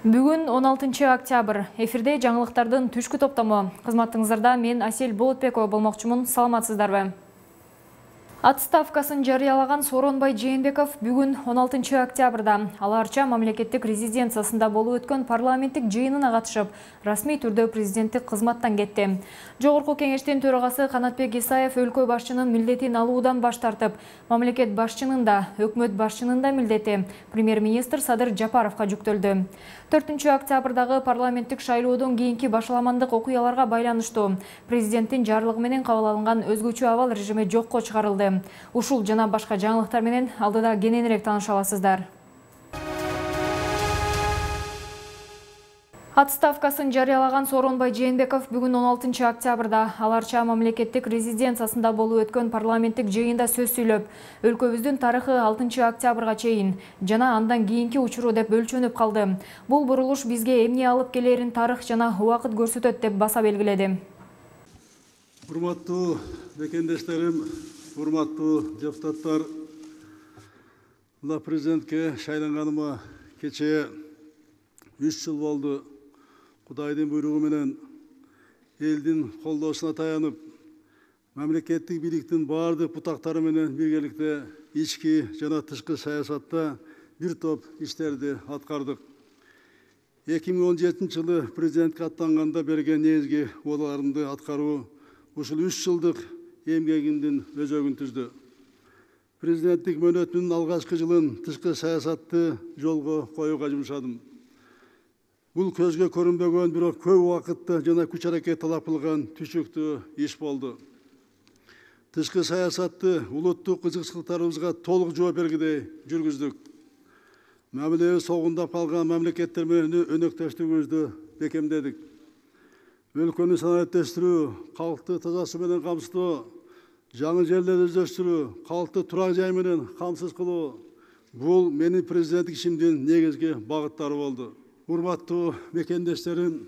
Бүгін 16 октябрь. Эфирде жаңылықтардың түшкі топтамы. Қызматтыңыздарда мен Асел Болотбекова болмақчымын. Саламатсыздарбы. Отставкасын жариялаған Сооронбай Жээнбеков бүгін 16 октябрда Аларча мамлекеттик резиденциясында болуп өткөн парламенттик жыйынына катышып, расмий түрдө президенттик кызматтан кетти. Жогорку кеңештин төрагасы Канатбек Исаев өлкө башчынын милдетин алуудан баш тартып, мамлекет башчынын да, өкмөт башчынын да милдети премьер-министр Садыр Жапаровго жүктөлдү. 4 октябрдагы парламенттик шайлоодон кийинки башаламандык окуяларга байланыштуу президенттин жарлыгы менен кабыл алынган өзгөчө абал режими жокко чыгарылды. Ушул жана башка жаңылыктар менен алдыда кененирээк тааныша аласыздар. Отставкасын жарыялаган Сооронбай Жээнбеков бүгүн 16 октябрда Аларча мамлекеттик резиденциясында болуп өткөн парламенттик жыйында сөз сүйлөп, өлкөбүздүн тарыхы 6 октябрга чейин жана андан кийинки учуру деп өлчөнүп калды. Бул бурулуш бизге эмне алып келерин тарых жана убакыт көрсөтөт деп баса белгиледи. Урматтуу мекендештерим, урматтуу депутаттар, мына президентке шайланганыма кечээ 3 жыл болду. Кудайдын буйругу менен элдин колдоосуна таянып, мамлекеттик бийликтин баардык бутактары менен биргеликте ички жана тышкы саясатта бир топ иштерди аткардык. 2017 жылы президентке аттанганда берген негизги убаларымды аткаруу ушул 3 жылдык эмгегимдин өзөгүн түздү. Президенттик мөөнөтүмдүн алгачкы жылын тышкы саясатты жолго коюуга жумшадым. Бул көзгө көрүнбөгөн, бирок көп убакытты жана күч аракет талап кылган түшүктүү иш болду. Тышкы саясатты улуттук кызыкчылыктарыбызга толук жооп бергидей жүргүздүк. Мамилебиз согундап калган мамлекеттер менен өнөктөштүгүбүздү бекемдедик. Өлкөнү санариптештирүү, калкты таза суу менен камсыздоо, жаңы жерлерди өздөштүрүү, калкты турак жай менен камсыз кылуу — бул менин президенттик ишимдин негизги багыттары болду. Урматтуу мекендештерим,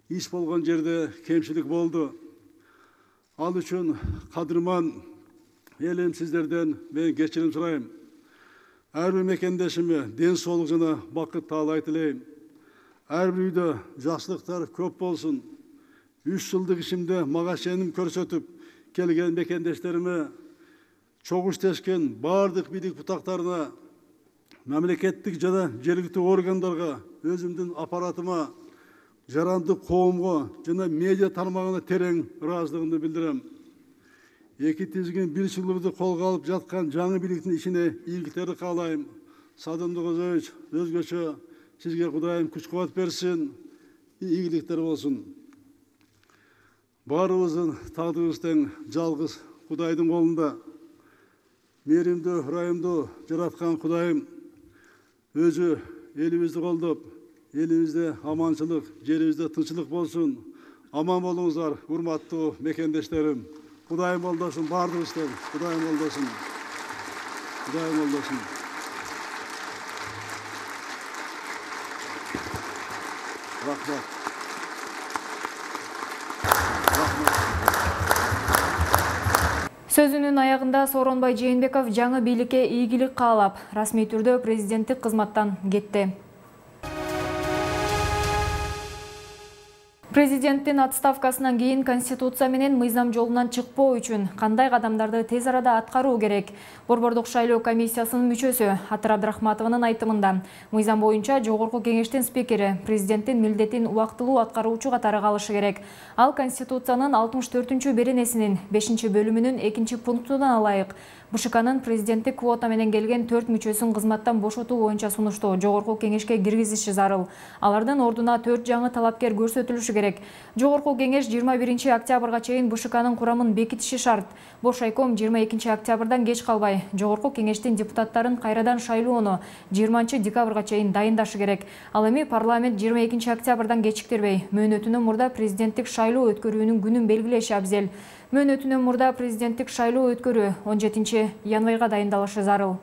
иш болгон жерде кемчилик болду. Ал үчүн кадырман элим сиздерден мен кечирим сурайм. Ар бир мекендешиме ден соолук жана бакыт таалай тилейм. Ар бир үйдө жакшылыктар көп болсун. 3 жылдык ишимде мага сеним көрсөтүп келген мекендештериме, чогуу иштешкен баардык бийлик бутактарына, мамлекеттик жана жергиликтүү органдарга, өзүмдүн аппаратыма, жарандык коомго жана медиа тармагына терең ыраазычылыгымды билдирем. Эки тизгин бир жылыбызды колго алып жаткан жаңы бийликтин ишине ийгиликтерди каалайм. Садым Догозович, өзгөчө сизге Кудайым күч-кубат берсин, ийгиликтер болсун. Баарыбыздын тагдырыбыз тең жалгыз Кудайдын колунда. Мээримдүү, ырайымдуу жараткан Кудайым өзү элибизди колдоп, элибизде аманчылык, жерибизде тынччылык болсун. Аман болуңуздар, урматтуу мекендештерим. Кудайым колдосун баардыгыбызды. Кудайым колдосун. Кудайым колдосун. Рахмат. Сөзүнүн аягында Сооронбай Жээнбеков жаңы бийликке ийгилик каалап, расмий түрдө президенттик кызматтан кетти. Президенттин отставкасынан кийин Конституция менен мыйзам жолунан чыкпоо үчүн кандай кадамдарды тез арада аткаруу керек? Борбордук шайлоо комиссиясынын мүчөсү Атыр Абдрахматованын айтымында, мыйзам боюнча жогорку кеңештин спикери президенттин милдетин убактылуу аткаруучу катары калышы керек. Ал Конституциянын 64-беренесинин 5-бөлүмүнүн 2-пунктуна ылайык БШКнын президенттик квота менен келген 4 мүчөсүн кызматтан бошотуу боюнча сунушту жогорку кеңешке киргизиши зарыл. Алардын ордуна 4 жаңы талапкер көрсөтүлүшү керек. Жогорку кеңеш 21 октябрга чейин БШКнын курамын бекитиши шарт. Бош айком 22 октябрдан кеч калбай, жогорку кеңештин депутаттарын кайрадан шайлоону 20 декабрга чейин дайындашы керек. Ал эми парламент 22 октябрдан кечиктирбей, мөөнөтүнөн мурда президенттик шайлоо өткөрүүнүн күнүн белгилеши абзел. Мөөнөтүнөн мурда президенттик шайлоо өткөрүү 17 январга дайындалышы зарыл.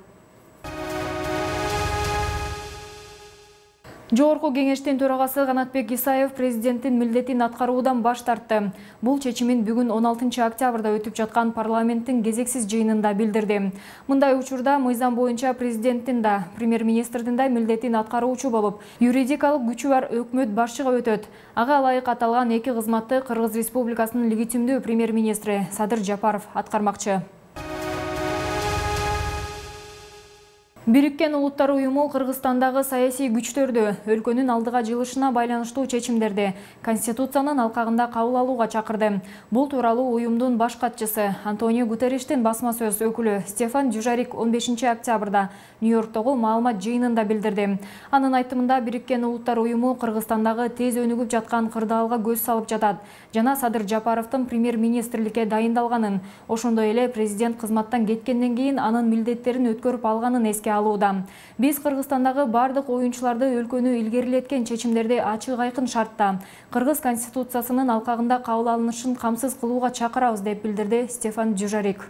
Жогорку кеңештин төрагасы Канатбек Исаев президенттин милдетин аткаруудан баш тартты. Бул чечимин бүгүн 16 октябрда өтүп жаткан парламенттин кезексиз жыйынында билдирди. Мындай учурда мыйзам боюнча президенттин да, премьер-министрдин да милдетин аткаруучу болуп, юридикалык күчү бар өкмөт башчыга өтөт. Ага ылайык аталган эки кызматты Кыргыз Республикасынын легитимдүү премьер-министри Садыр Жапаров аткармакчы. Бириккен Улуттар уюму Кыргызстандагы саясий күчтөрдү өлкөнүн алдыга жылышына байланыштуу чечимдерди Конституциянын алкагында кабыл алууга чакырды. Бул тууралуу уюмдун баш катчысы Антонио Гутерриштин басма сөз өкүлү Стефан Дюжарик 15 октябрда Нью-Йорктогу маалымат жыйынында билдирди. Анын айтымында Бириккен Улуттар уюму Кыргызстандагы тез өнүгүп жаткан кырдаалга көз салып жатат жана Садыр Жапаровдун премьер-министрликке дайындалганын, ошондой эле президент кызматтан кеткенден кийин анын милдеттерин өткөрүп алганын эске алууда. Биз Кыргызстандагы бардык оюнчуларды өлкөнү илгерилеткен чечимдерди ачык айкын шартта Кыргыз Конституциясынын алкагында кабыл алынышын камсыз кылууга чакырабыз деп билдирди Стефан Дюжарик.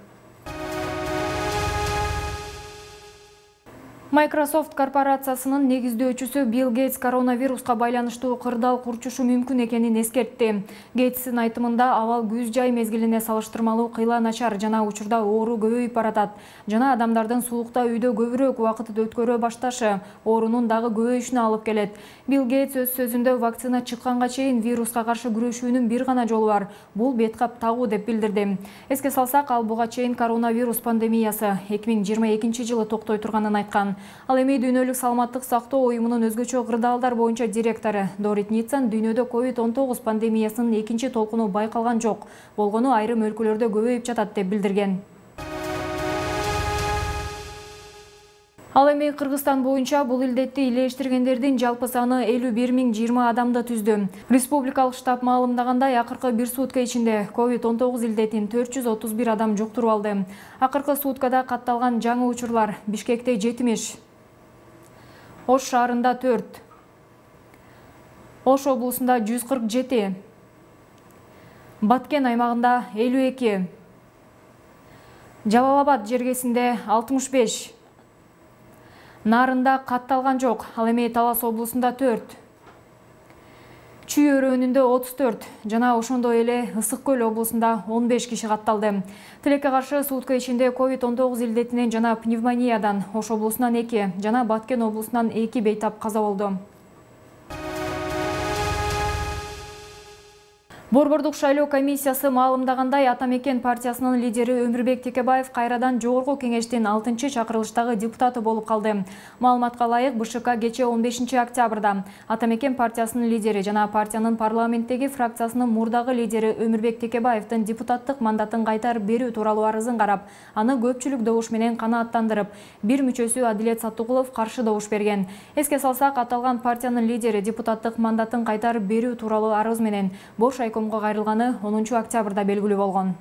Microsoft корпорациясынын негиздөөчүсү Билл Гейтс коронавируска байланыштуу кырдаал курчушу мүмкүн экенин эскертти. Гейтстин айтымында абал күз-жай мезгилине салыштырмалуу кыйла начар жана учурда оору көбөйүп баратат. Жана адамдардын суукта үйдө көбүрөөк убакыт өткөрө башташы оорунун дагы көбөйүшүнө алып келет. Билл Гейтс өз сөзүндө вакцина чыкканга чейин вируска каршы күрөшүүнүн бир гана жолу бар. Бул беткап тагуу деп билдирди. Эске салсак, ал буга чейин коронавирус пандемиясы 2022 жылы токтой турганын айткан. Ал эми Дүйнөлүк саламаттык сактоо уюмунун өзгөчө кырдаалдар боюнча директору Дорит Ницан дүйнөдө COVID-19 пандемиясынын экинчи толкуну байкалган жок, болгону айрым өлкөлөрдө көбөйүп жатат деп билдирген. Ал эми Кыргызстан боюнча бул илдетти илештиргендердин жалпы саны 51.020 адамды түздү. Республикалык штаб маалымдагандай, акыркы бир сутка ичинде COVID-19 илдетин 431 адам жуктуруп алды. Акыркы суткада катталган жаңы учурлар: Бишкекте 70, Ош шаарында 4, Ош облусунда 147, Баткен аймагында 52, Жалал Абад жергесинде 65, Нарында катталган жок, ал эми Талас облусунда 4, Чүй өрөөнүндө 34 жана ошондой эле Ысык Көл облусунда 15 киши катталды. Тилекке каршы сутка ичинде COVID-19 илдетинен жана пневмониядан Ош облусунан 2 жана Баткен облусунан 2 бейтап каза болду. Борбордук шайлоо комиссиясы маалымдагандай, Атамекен партиясынын лидери Өмүрбек Текебаев кайрадан жогорку кеңештин 6-чы чакырылыштагы депутаты болуп калды. Маалыматка ылайык, БШК кече 15 октябрда Атамекен партиясынын лидери жана партиянын парламенттеги фракциясынын мурдагы лидери Өмүрбек Текебаевдин депутаттык мандатын кайтарып берүү тууралуу арызын карап, аны көпчүлүк добуш менен канааттандырып, бир мүчөсү Адилет Саттыгулов каршы добуш берген. Эске салсак, аталган партиянын лидери депутаттык мандатын кайтарып берүү тууралуу арыз менен бош кайрылганы 10 октябрда белгилүү болгон.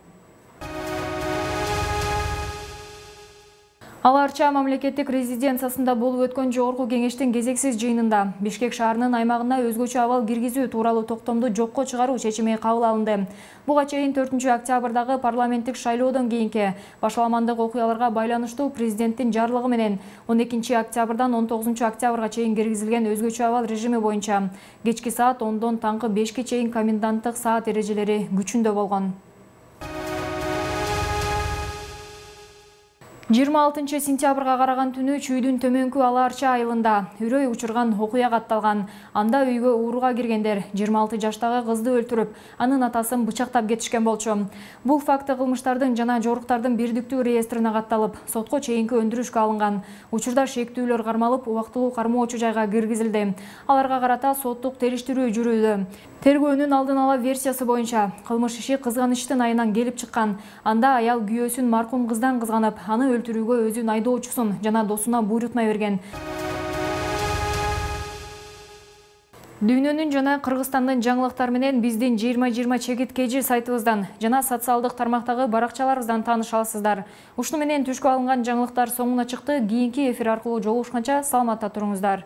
Ал Арча мамлекеттик резиденциясында болуп өткөн жогорку кеңештин кезексиз жыйынында Бишкек шаарынын аймагына өзгөчө абал киргизүү тууралуу токтомду жокко чыгаруу чечими кабыл алынды. Буга чейин 4 октябрдагы парламенттик шайлоодон кийинки башаламандык окуяларга байланыштуу президенттин жарлыгы менен 12 октябрдан 19 октябрга чейин киргизилген өзгөчө абал режими боюнча кечки саат 10дон таңкы 5ке чейин коменданттык саат эрежелери күчүндө болгон. 26 сентябрга караган түнү Чүйдүн төмөнкү Ала Арча айылында үрөй учурган окуя катталган. Анда үйгө ууруга киргендер 26 жаштагы кызды өлтүрүп, анын атасын бычактап кетишкен болчу. Бул факты кылмыштардын жана жоруктардын бирдиктүү реестрине катталып, сотко чейинки өндүрүшкө алынган. Учурда шектүүлөр кармалып, убактылуу кармоочу жайга киргизилди. Аларга карата соттук териштирүү жүрүүдө. Тергөөнүн алдын ала версиясы боюнча кылмыш иши кызганычтын айынан келип чыккан. Анда аял күйөөсүн маркум кыздан кызганып, аны өлтүрүүгө өзүн айдоочусун жана досуна буйрутма берген. Дүйнөнүн жана Кыргызстандын жаңылыктары менен биздин 2020 чекит KG сайтыбыздан жана социалдык тармактагы баракчаларыбыздан тааныша аласыздар. Ушуну менен түшкө алынган жаңылыктар соңуна чыкты. Кийинки эфир аркылуу жолугушканча саламатта туруңуздар.